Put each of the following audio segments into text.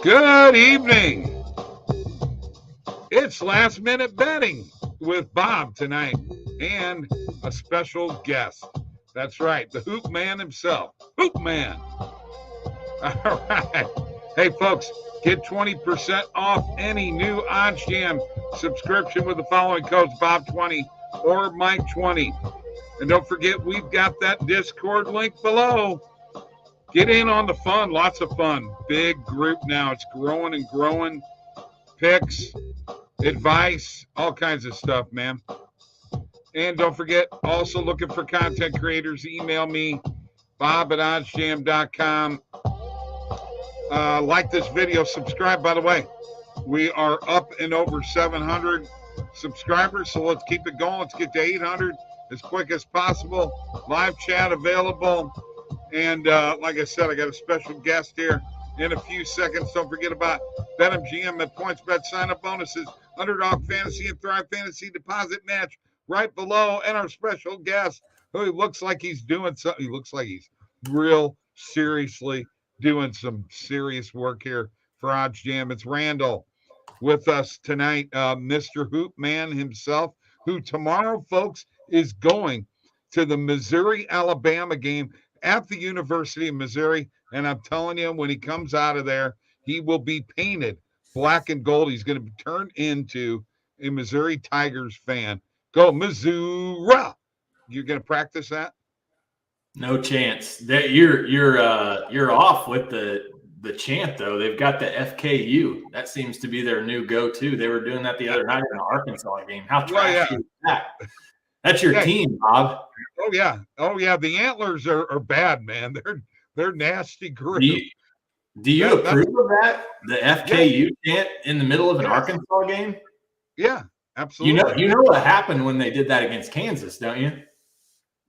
Good evening. It's last minute betting with Bob tonight and a special guest. That's right, the Hoop Man himself. Hoop Man. All right. Hey, folks, get 20% off any new OddsJam subscription with the following codes Bob20 or Mike20. And don't forget, we've got that Discord link below. Get in on the fun, lots of fun. Big group now. It's growing and growing. Picks, advice, all kinds of stuff, man. And don't forget, also looking for content creators, email me, bob@oddsjam.com. Like this video, subscribe, by the way. We are up and over 700 subscribers, so let's keep it going. Let's get to 800 as quick as possible. Live chat available. And like I said, I got a special guest here in a few seconds. Don't forget about BetMGM at PointsBet sign-up bonuses, Underdog Fantasy, and Thrive Fantasy deposit match right below. And our special guest, who looks like he's doing something. He looks like he's real seriously doing some serious work here for OddsJam. It's Randall with us tonight, Mr. Hoop Man himself, who tomorrow, folks, is going to the Missouri-Alabama game at the University of Missouri. And I'm telling you, when he comes out of there, he will be painted black and gold. He's going to be turned into a Missouri Tigers fan. Go Missouri. You're going to practice that? No chance. That you're off with the chant though. They've got the FKU. That seems to be their new go-to. They were doing that the other night in the Arkansas game. How trashy is that? That's your team, Bob. Oh yeah. The Antlers are bad, man. They're nasty group. Do you approve of that? The FKU chant in the middle of an Arkansas game? Yeah, absolutely. You know what happened when they did that against Kansas, don't you?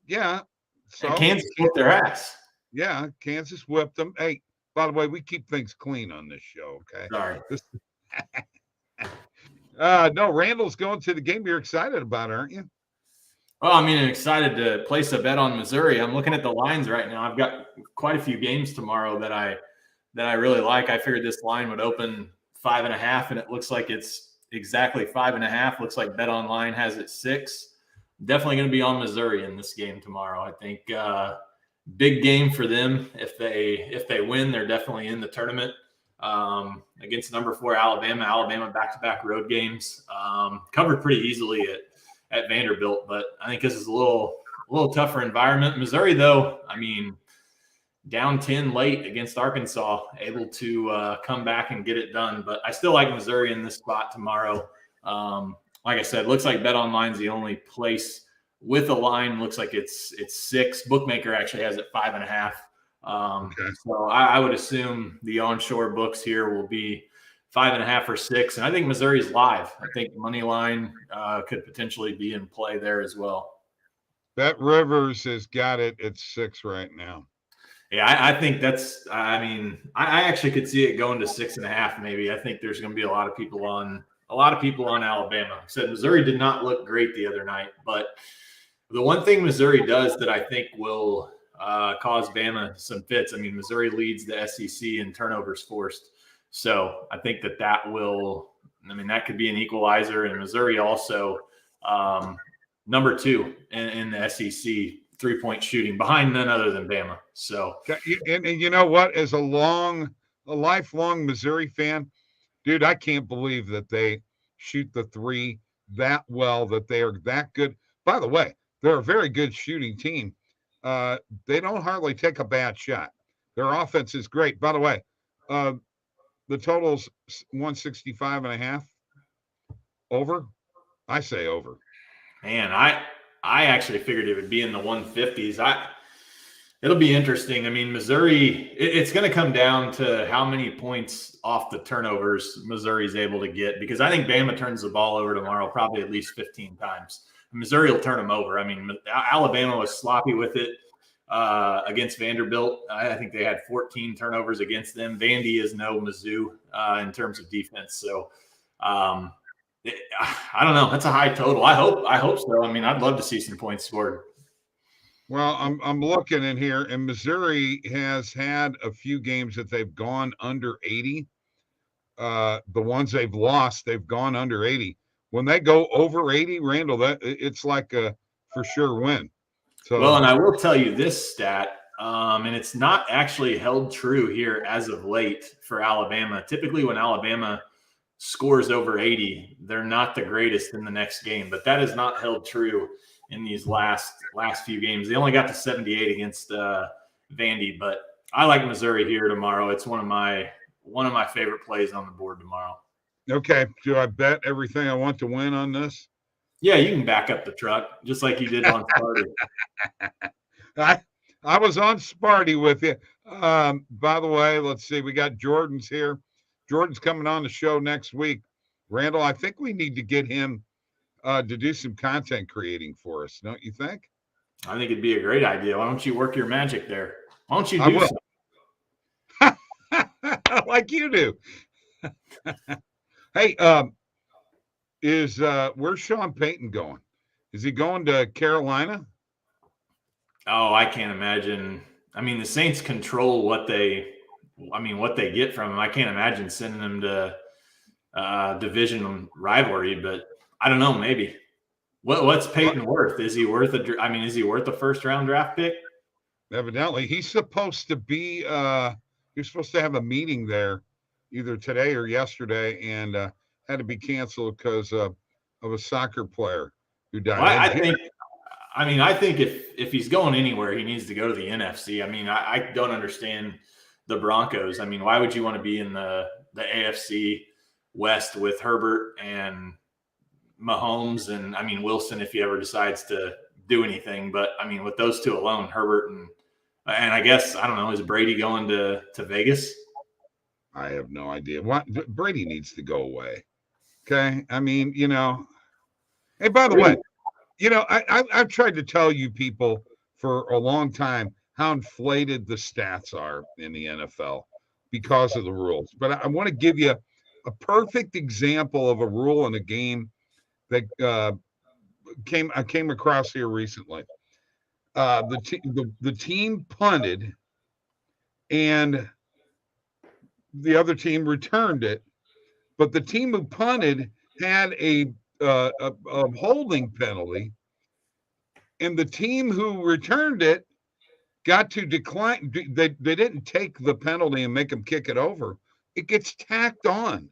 Yeah. So and Kansas whipped their ass. Yeah, Kansas whipped them. Hey, by the way, we keep things clean on this show, okay? Sorry. No, Randall's going to the game. You're excited about it, aren't you? Well, I mean, I'm excited to place a bet on Missouri. I'm looking at the lines right now. I've got quite a few games tomorrow that I really like. I figured this line would open 5.5, and it looks like it's exactly 5.5. Looks like BetOnline has it 6. Definitely going to be on Missouri in this game tomorrow. I think big game for them. If they win, they're definitely in the tournament against number 4 Alabama. Alabama back-to-back road games, covered pretty easily at Vanderbilt, but I think this is a little tougher environment. Missouri, though, I mean, down 10 late against Arkansas, able to come back and get it done. But I still like Missouri in this spot tomorrow. Like I said, looks like BetOnline's the only place with a line. Looks like it's 6. Bookmaker actually has it 5.5. So I would assume the onshore books here will be 5.5 or 6. And I think Missouri's live. I think money line could potentially be in play there as well. Bet Rivers has got it at 6 right now. Yeah, I think that's, I mean, I actually could see it going to 6.5 maybe. I think there's going to be a lot of people on Alabama. I said Missouri did not look great the other night, but the one thing Missouri does that I think will cause Bama some fits. I mean, Missouri leads the SEC in turnovers forced. So I think that could be an equalizer. And Missouri also number 2 in the SEC three-point shooting, behind none other than Bama. So and you know what? As a lifelong Missouri fan, dude, I can't believe that they shoot the 3 that well, that they are that good. By the way, they're a very good shooting team. They don't hardly take a bad shot. Their offense is great. By the way, the total's 165.5. Over? I say over. Man, I actually figured it would be in the 150s. It'll be interesting. I mean, Missouri, it's going to come down to how many points off the turnovers Missouri's able to get, because I think Bama turns the ball over tomorrow probably at least 15 times. Missouri will turn them over. I mean, Alabama was sloppy with it against Vanderbilt. I think they had 14 turnovers against them. Vandy is no Mizzou in terms of defense. So I don't know. That's a high total. I hope so. I mean, I'd love to see some points scored. Well, I'm looking in here, and Missouri has had a few games that they've gone under 80. The ones they've lost, they've gone under 80. When they go over 80, Randall, that it's like a for sure win. So, well, and I will tell you this stat, and it's not actually held true here as of late for Alabama. Typically, when Alabama scores over 80, they're not the greatest in the next game, but that is not held true in these last few games. They only got to 78 against Vandy, but I like Missouri here tomorrow. It's one of my favorite plays on the board tomorrow. Okay, do I bet everything I want to win on this? Yeah, you can back up the truck just like you did on Sparty. I was on Sparty with you. By the way, let's see. We got Jordan's here. Jordan's coming on the show next week. Randall, I think we need to get him to do some content creating for us, don't you think? I think it'd be a great idea. Why don't you work your magic there? Why don't you do something? Like you do. Hey, where's Sean Payton going? Is he going to Carolina? Oh, I can't imagine. I mean, the Saints control what they get from him. I can't imagine sending him to division rivalry, but I don't know, maybe. What's Peyton worth? Is he worth a first round draft pick? Evidently, he's supposed to be you're supposed to have a meeting there either today or yesterday, and had to be canceled because of a soccer player who died. Well, I think if he's going anywhere, he needs to go to the NFC. I mean, I don't understand the Broncos. I mean, why would you want to be in the AFC West with Herbert and Mahomes and, I mean, Wilson if he ever decides to do anything. But, I mean, with those two alone, Herbert and I guess, I don't know, is Brady going to Vegas? I have no idea. What Brady needs to go away. Okay. I mean, hey, by the way, I've tried to tell you people for a long time how inflated the stats are in the NFL because of the rules. But I want to give you a perfect example of a rule in a game that I came across here recently. The team punted and the other team returned it, but the team who punted had a holding penalty, and the team who returned it got to decline. They didn't take the penalty and make them kick it over. It gets tacked on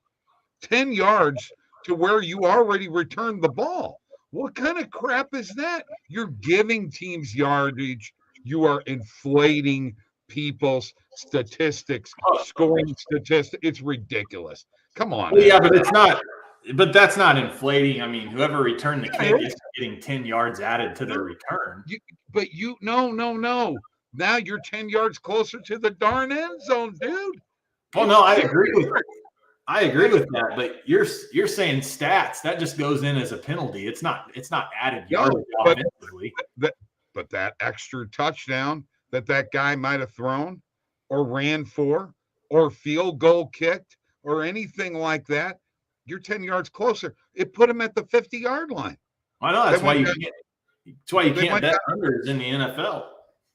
10 yards to where you already returned the ball. What kind of crap is that? You're giving teams yardage. You are inflating people's statistics, scoring statistics. It's ridiculous. Come on. Well, yeah, but it's not. But that's not inflating. I mean, whoever returned the kick is getting 10 yards added to their return. No. Now you're 10 yards closer to the darn end zone, dude. Well, no, I agree with that. But you're saying stats that just goes in as a penalty. It's not added yardage offensively. But that extra touchdown that guy might have thrown, or ran for, or field goal kicked, or anything like that, you're 10 yards closer. It put him at the 50-yard line. I know that's why you can't bet unders in the NFL.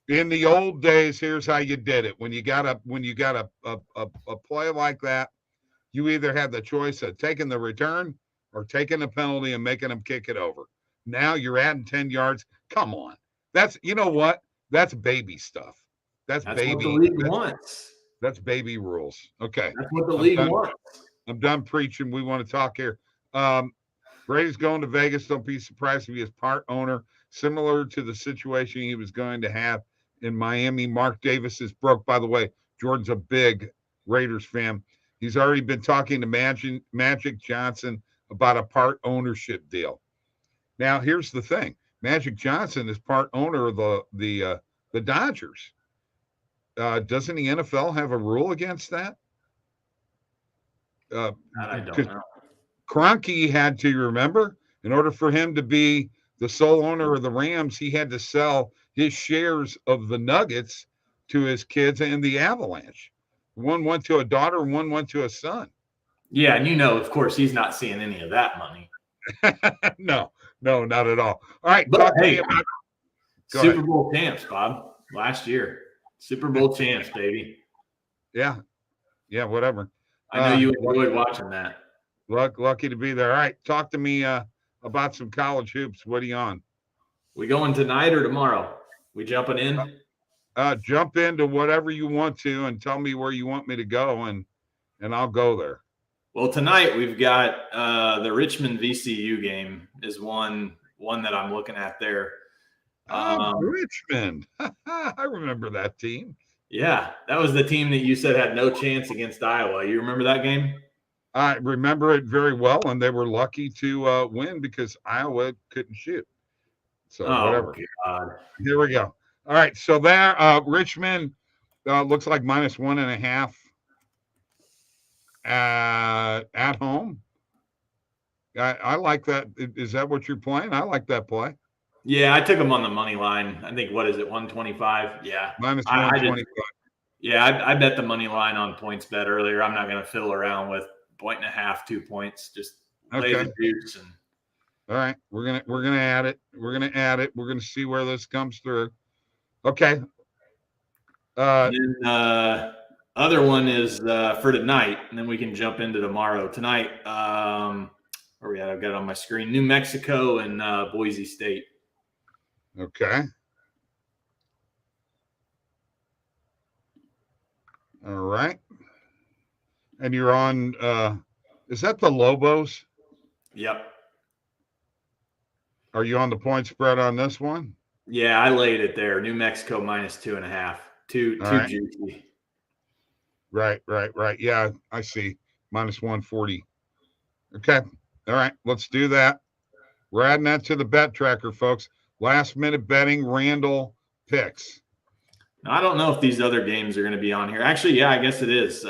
In the old days, here's how you did it. When you got a play like that, you either had the choice of taking the return or taking a penalty and making them kick it over. Now you're adding 10 yards. Come on. That's, you know what? That's baby stuff. That's baby. What the league wants. That's baby rules. Okay. That's what the league wants. I'm done preaching. We want to talk here. Brady's going to Vegas. Don't be surprised if he is part owner, similar to the situation he was going to have in Miami. Mark Davis is broke. By the way, Jordan's a big Raiders fan. He's already been talking to Magic Johnson about a part ownership deal. Now, here's the thing. Magic Johnson is part owner of the Dodgers. Doesn't the NFL have a rule against that? I don't know. Kroenke had to, remember, in order for him to be the sole owner of the Rams, he had to sell his shares of the Nuggets to his kids and the Avalanche. One went to a daughter and one went to a son. Yeah, and of course, he's not seeing any of that money. No, not at all. All right, but hey, Super Bowl champs, Bob, last year. Super Bowl champs, baby. Yeah, whatever. I know you enjoyed watching that. Lucky to be there. All right, talk to me about some college hoops. What are you on? We going tonight or tomorrow? We jumping in? Jump into whatever you want to and tell me where you want me to go, and I'll go there. Well, tonight we've got the Richmond VCU game is one that I'm looking at there. Richmond. I remember that team. Yeah, that was the team that you said had no chance against Iowa. You remember that game? I remember it very well, and they were lucky to win because Iowa couldn't shoot. So whatever. God. Here we go. All right, so there, Richmond looks like -1.5 at home. I like that. Is that what you're playing? I like that play. Yeah, I took them on the money line. I think, what is it, 125? Yeah. -125. I bet the money line on points bet earlier. I'm not going to fiddle around with 1.5, 2 points. Just play the juice. And all right, we're gonna add it. We're gonna see where this comes through. Okay. Other one is for tonight, and then we can jump into tomorrow. Tonight, where we at? I've got it on my screen. New Mexico and Boise State. Okay. All right. And you're on, is that the Lobos? Yep. Are you on the point spread on this one? Yeah, I laid it there. New Mexico -2.5. Too juicy. Right. Yeah, I see. -140. Okay. All right. Let's do that. We're adding that to the bet tracker, folks. Last minute betting, Randall picks. Now, I don't know if these other games are going to be on here. Actually, yeah, I guess it is.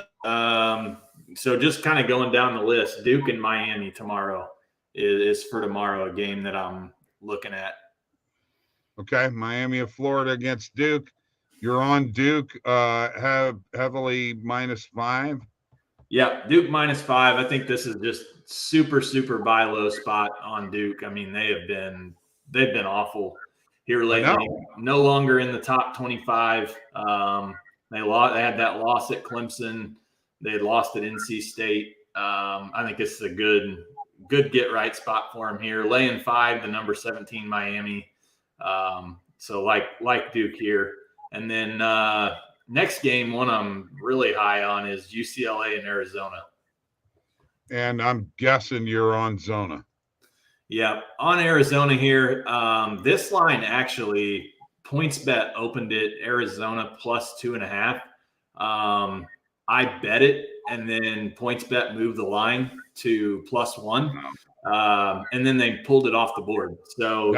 So just kind of going down the list, Duke and Miami tomorrow is for tomorrow, a game that I'm looking at. Okay. Miami of Florida against Duke. You're on Duke, heavily -5. Yeah, Duke -5. I think this is just super buy low spot on Duke. I mean, they've been awful here lately. No longer in the top 25. They had that loss at Clemson. They had lost at NC State. I think this is a good get right spot for them here. Laying 5, the number 17 Miami. So like Duke here. And then next game, one I'm really high on is UCLA and Arizona. And I'm guessing you're on Zona. Yeah, on Arizona here. This line actually, PointsBet opened it Arizona +2.5. I bet it, and then PointsBet moved the line to +1, and then they pulled it off the board. So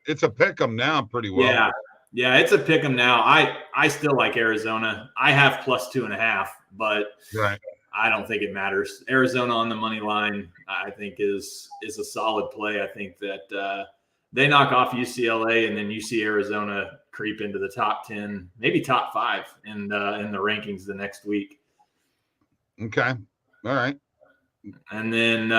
it's a pick 'em now pretty well. Yeah, it's a pick 'em now. I still like Arizona. I have +2.5, but I don't think it matters. Arizona on the money line, I think is a solid play. I think that they knock off UCLA, and then you see Arizona creep into the top 10, maybe top 5 in the rankings the next week. Okay, all right. And then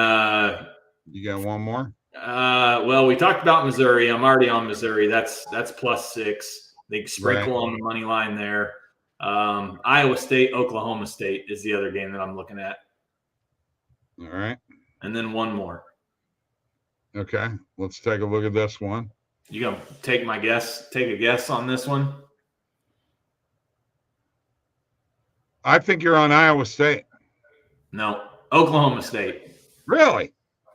you got one more. Well, we talked about Missouri. I'm already on Missouri. That's +6. They sprinkle on the money line there. Iowa State, Oklahoma State is the other game that I'm looking at. All right. And then one more. Okay. Let's take a look at this one. You going to take a guess on this one? I think you're on Iowa State. No, Oklahoma State. Really?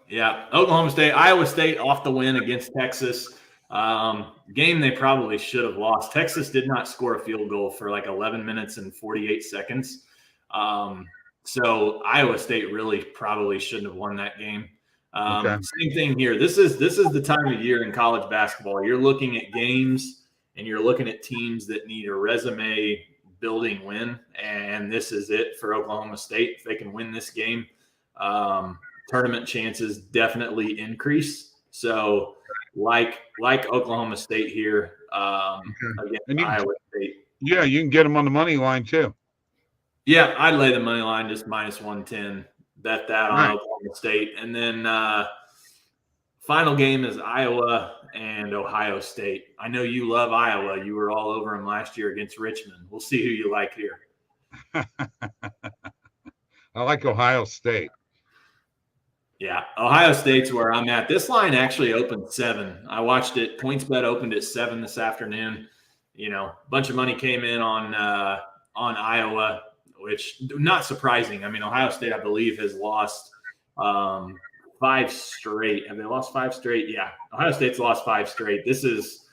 Yeah. Oklahoma State, Iowa State off the win against Texas. Game they probably should have lost. Texas did not score a field goal for like 11 minutes and 48 seconds. So Iowa State really probably shouldn't have won that game. Same thing here. This is the time of year in college basketball. You're looking at games and you're looking at teams that need a resume building win. And this is it for Oklahoma State. If they can win this game, tournament chances definitely increase. So like Oklahoma State here against Iowa State. Yeah, you can get them on the money line too. Yeah, I'd lay the money line just -110. Bet that on Oklahoma State. And then final game is Iowa and Ohio State. I know you love Iowa. You were all over them last year against Richmond. We'll see who you like here. I like Ohio State. Yeah, Ohio State's where I'm at. This line actually opened 7. I watched it. PointsBet opened at 7 this afternoon. You know, a bunch of money came in on Iowa, which not surprising. I mean, Ohio State, I believe, has lost 5 straight. Have they lost 5 straight? Yeah, Ohio State's lost 5 straight. This is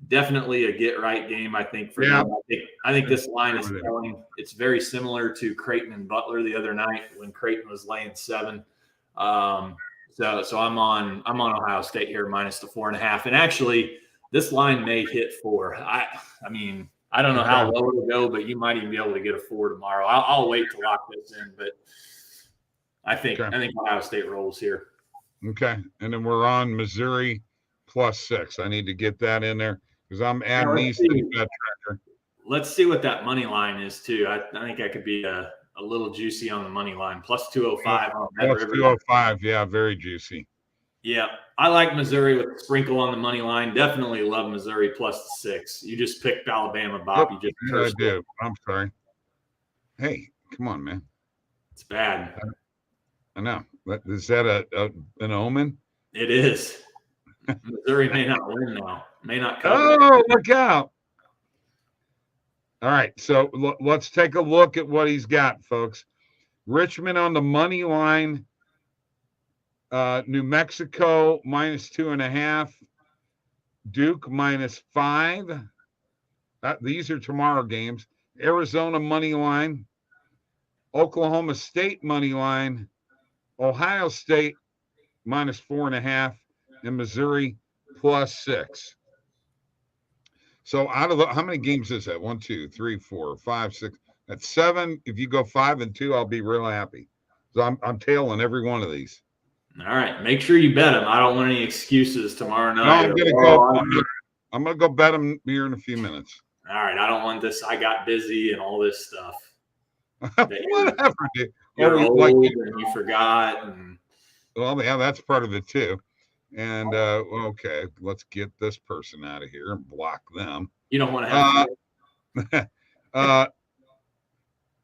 definitely a get right game, I think, for them. I think this line is telling. It's very similar to Creighton and Butler the other night when Creighton was laying 7. So I'm on Ohio State here minus the 4.5. And actually, this line may hit 4. I mean, I don't know how low it'll go, but you might even be able to get a 4 tomorrow. I'll wait to lock this in, but I think Ohio State rolls here. Okay, and then we're on Missouri +6. I need to get that in there because I'm adding these to the bet tracker. Let's see what that money line is too. I think that could be a little juicy on the money line. +205 on that. +205, yeah, very juicy. Yeah, I like Missouri with a sprinkle on the money line. Definitely love Missouri +6. You just picked Alabama, Bob. You just I do. I'm sorry. Hey, come on, man. It's bad. I know. Is that an omen? It is. Missouri may not win now. May not cover. Oh, look out. All right, so let's take a look at what he's got, folks. Richmond on the money line. New Mexico -2.5. Duke -5. These are tomorrow games. Arizona money line. Oklahoma State money line. Ohio State -4.5. And Missouri +6. So out of how many games is that? 1, 2, 3, 4, 5, 6. That's 7. If you go 5 and 2, I'll be real happy. So I'm tailing every one of these. All right, make sure you bet them. I don't want any excuses tomorrow night. No, I'm gonna go bet them here in a few minutes. All right, I don't want this. I got busy and all this stuff. Whatever, dude. You're old and you forgot. And well, yeah, that's part of it too. And okay, let's get this person out of here and block them. You don't want to have.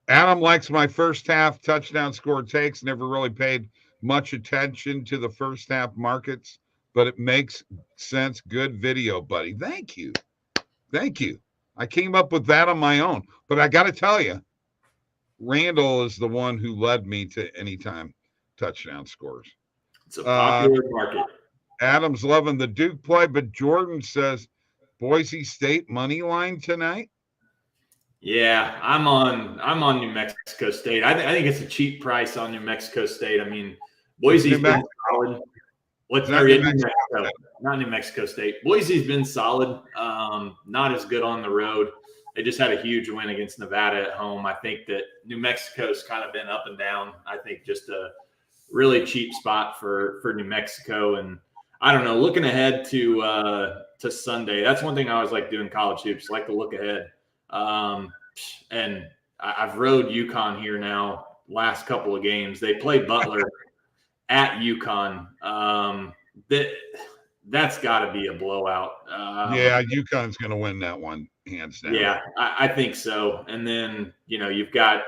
Adam likes my first half touchdown score takes. Never really paid much attention to the first half markets, but it makes sense. Good video, buddy. Thank you. I came up with that on my own, but I got to tell you, Randall is the one who led me to anytime touchdown scores. It's a popular market. Adam's loving the Duke play, but Jordan says Boise State money line tonight. Yeah, I'm on New Mexico State. I think it's a cheap price on New Mexico State. I mean, Boise's been solid. Not New Mexico State. Boise's been solid. Not as good on the road. They just had a huge win against Nevada at home. I think that New Mexico's kind of been up and down. I think just a really cheap spot for New Mexico. And I don't know, looking ahead to Sunday, that's one thing I always like doing college hoops, like to look ahead. And I've rode UConn here now last couple of games. They play Butler at UConn. That's got to be a blowout. Yeah, UConn's going to win that one, hands down. Yeah, I think so. And then, you've got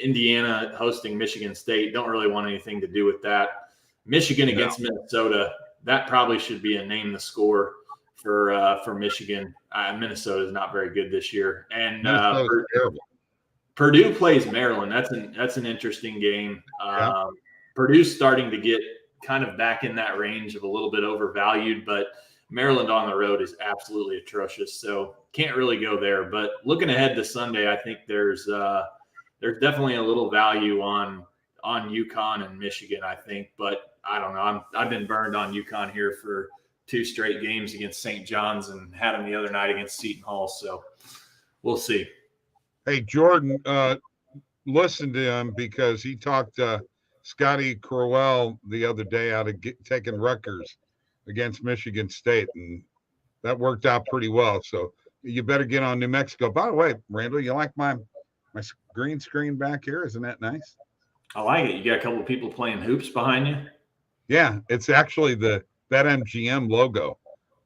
Indiana hosting Michigan State. Don't really want anything to do with that. Michigan against Minnesota, that probably should be a name the score for Michigan. Minnesota is not very good this year. And Purdue plays Maryland. That's an interesting game. Purdue's starting to get kind of back in that range of a little bit overvalued, but Maryland on the road is absolutely atrocious. So can't really go there. But looking ahead to Sunday, I think there's definitely a little value on UConn and Michigan, I think. But I don't know. I've been burned on UConn here for 2 straight games against St. John's and had them the other night against Seton Hall. So we'll see. Hey, Jordan, listen to him because he talked Scotty Crowell the other day out of taking Rutgers against Michigan State, and that worked out pretty well. So you better get on New Mexico. By the way, Randall, you like my green screen back here? Isn't that nice? I like it. You got a couple of people playing hoops behind you? Yeah, it's actually the BetMGM logo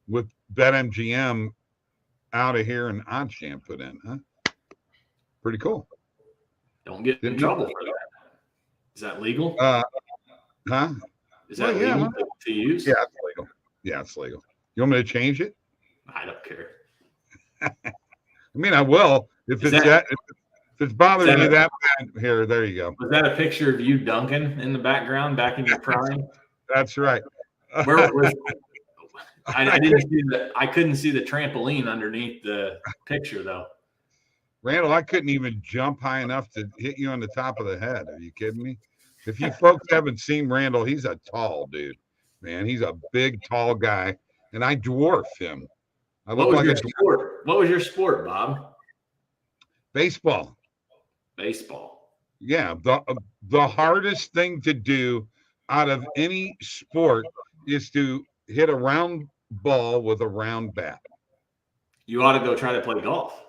with BetMGM out of here and OddsJam put in, huh? Pretty cool. Don't get in trouble for that. Is that legal? Huh? Is that legal to use? Yeah, it's legal. Yeah, it's legal. You want me to change it? I don't care. I mean, I will if it's bothering you that bad. Here, there you go. Was that a picture of you dunking in the background back in your prime? That's right. Where was I didn't see I couldn't see the trampoline underneath the picture though. Randall, I couldn't even jump high enough to hit you on the top of the head. Are you kidding me? If you folks haven't seen Randall, he's a tall dude, man. He's a big, tall guy, and I dwarf him. I look like a sport. What was your sport, Bob? Baseball. Baseball. Yeah, the hardest thing to do out of any sport is to hit a round ball with a round bat. You ought to go try to play golf.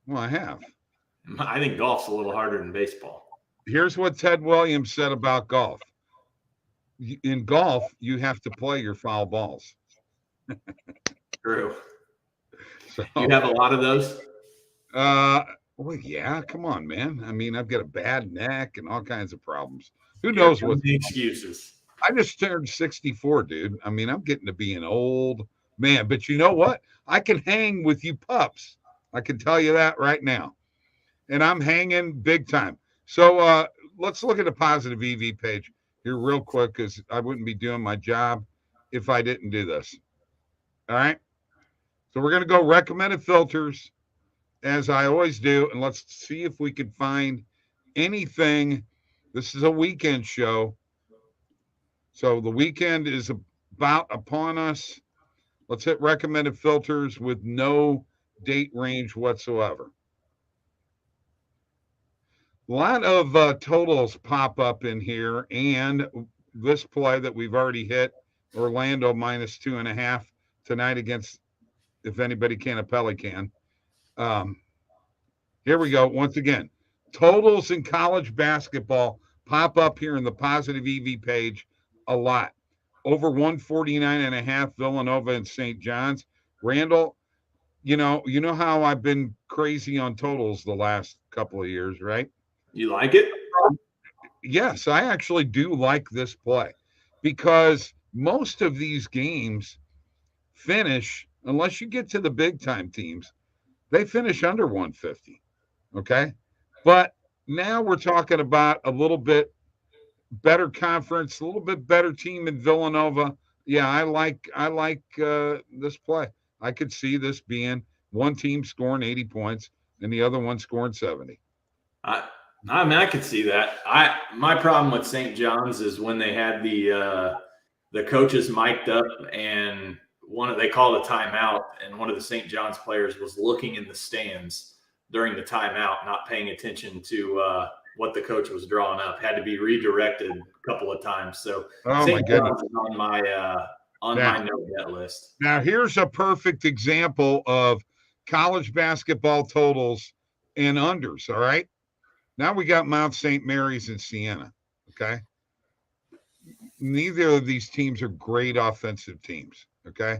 Well, I have. I think golf's a little harder than baseball. Here's what Ted Williams said about golf. In golf, you have to play your foul balls. True. So, you have a lot of those? Well, yeah, come on, man. I mean, I've got a bad neck and all kinds of problems. Who knows what the excuses? I just turned 64, dude. I mean, I'm getting to be an old man, but you know what? I can hang with you pups. I can tell you that right now. And I'm hanging big time. So let's look at the positive EV page here real quick, because I wouldn't be doing my job if I didn't do this. All right. So we're going to go recommended filters, as I always do, and let's see if we can find anything. This is a weekend show. So the weekend is about upon us. Let's hit recommended filters with no date range whatsoever. A lot of totals pop up in here, and this play that we've already hit, Orlando -2.5 tonight against, if anybody can, Apelli can. Here we go. Once again, totals in college basketball pop up here in the positive EV page a lot. Over 149.5, Villanova and St. John's. Randall, you know how I've been crazy on totals the last couple of years, right? You like it? Yes, I actually do like this play, because most of these games finish, unless you get to the big time teams, they finish under 150. Okay. But now we're talking about a little bit better conference, a little bit better team in Villanova. Yeah, I like this play. I could see this being one team scoring 80 points and the other one scoring 70. I mean, I could see that. My problem with St. John's is when they had the coaches mic'd up, and they called a timeout, and one of the St. John's players was looking in the stands during the timeout, not paying attention to what the coach was drawing up. Had to be redirected a couple of times. So St. John's is on my no bet list. Now here's a perfect example of college basketball totals and unders. All right. Now we got Mount St. Mary's and Siena. Okay. Neither of these teams are great offensive teams. Okay.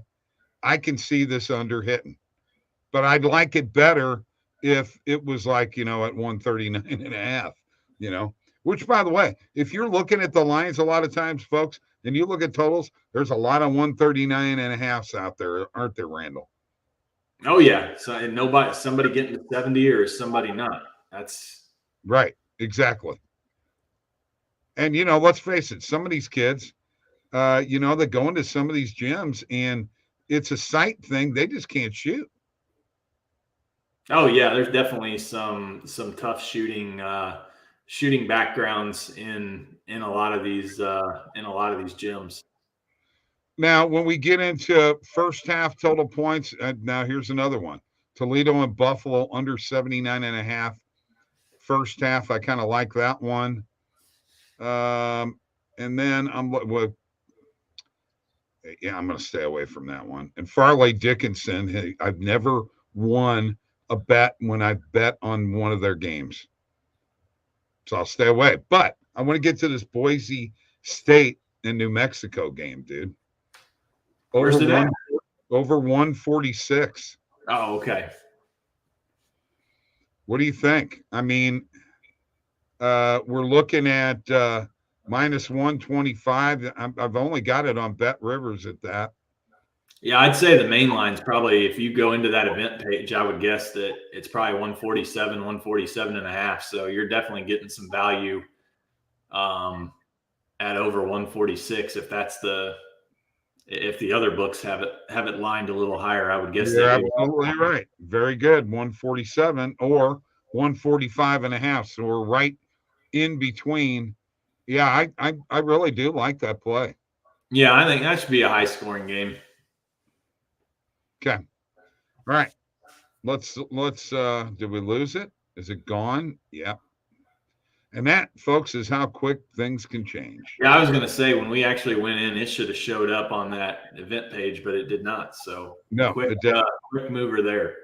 I can see this under hitting, but I'd like it better if it was like, at 139.5, which, by the way, if you're looking at the lines a lot of times, folks, and you look at totals, there's a lot of 139.5s out there, aren't there, Randall? Oh yeah. So somebody getting to 70 or somebody not. That's right. Exactly. And, let's face it, some of these kids, they go into some of these gyms and it's a sight thing. They just can't shoot. Oh yeah. There's definitely some tough shooting backgrounds in a lot of these gyms. Now, when we get into first half total points, now here's another one. Toledo and Buffalo under 79.5. First half, I kind of like that one. And then I'm going to stay away from that one. And Farley Dickinson, hey, I've never won a bet when I bet on one of their games. So I'll stay away. But I want to get to this Boise State and New Mexico game, dude. Where's it at? Over 146. Oh, okay. What do you think? I mean, We're looking at minus 125. I've only got it on Bet Rivers at that. Yeah, I'd say the main line's probably, if you go into that event page, I would guess that it's probably 147, 147 and a half. So you're definitely getting some value at over 146. If the other books have it lined a little higher, I would guess. You're absolutely right. Very good. 147 or 145 and a half. So we're right in between. Yeah, I really do like that play. Yeah, I think that should be a high scoring game. Okay. All right. Let's did we lose it? Is it gone? Yeah. And that, folks, is how quick things can change. Yeah, I was going to say, when we actually went in, it should have showed up on that event page, but it did not. So no, quick mover there.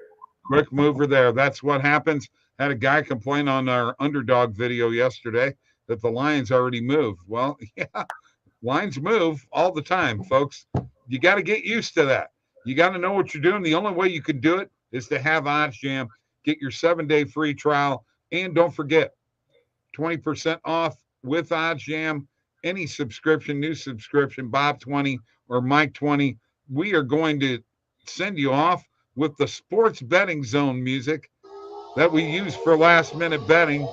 Quick mover there. That's what happens. Had a guy complain on our underdog video yesterday that the lines already moved. Well, yeah, lines move all the time, folks. You got to get used to that. You got to know what you're doing. The only way you can do it is to have OddsJam. Get your 7-day free trial. And don't forget, 20% off with OddsJam. Any subscription, new subscription, Bob 20 or Mike 20. We are going to send you off with the sports betting zone music that we use for last minute betting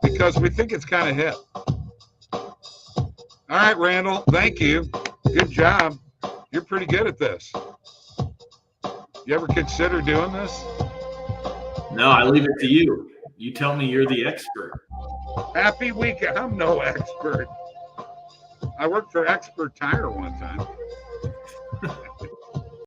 because we think it's kind of hip. All right, Randall, thank you. Good job. You're pretty good at this. You ever consider doing this? No, I leave it to you. You tell me you're the expert. Happy weekend. I'm no expert. I worked for Expert Tire one time.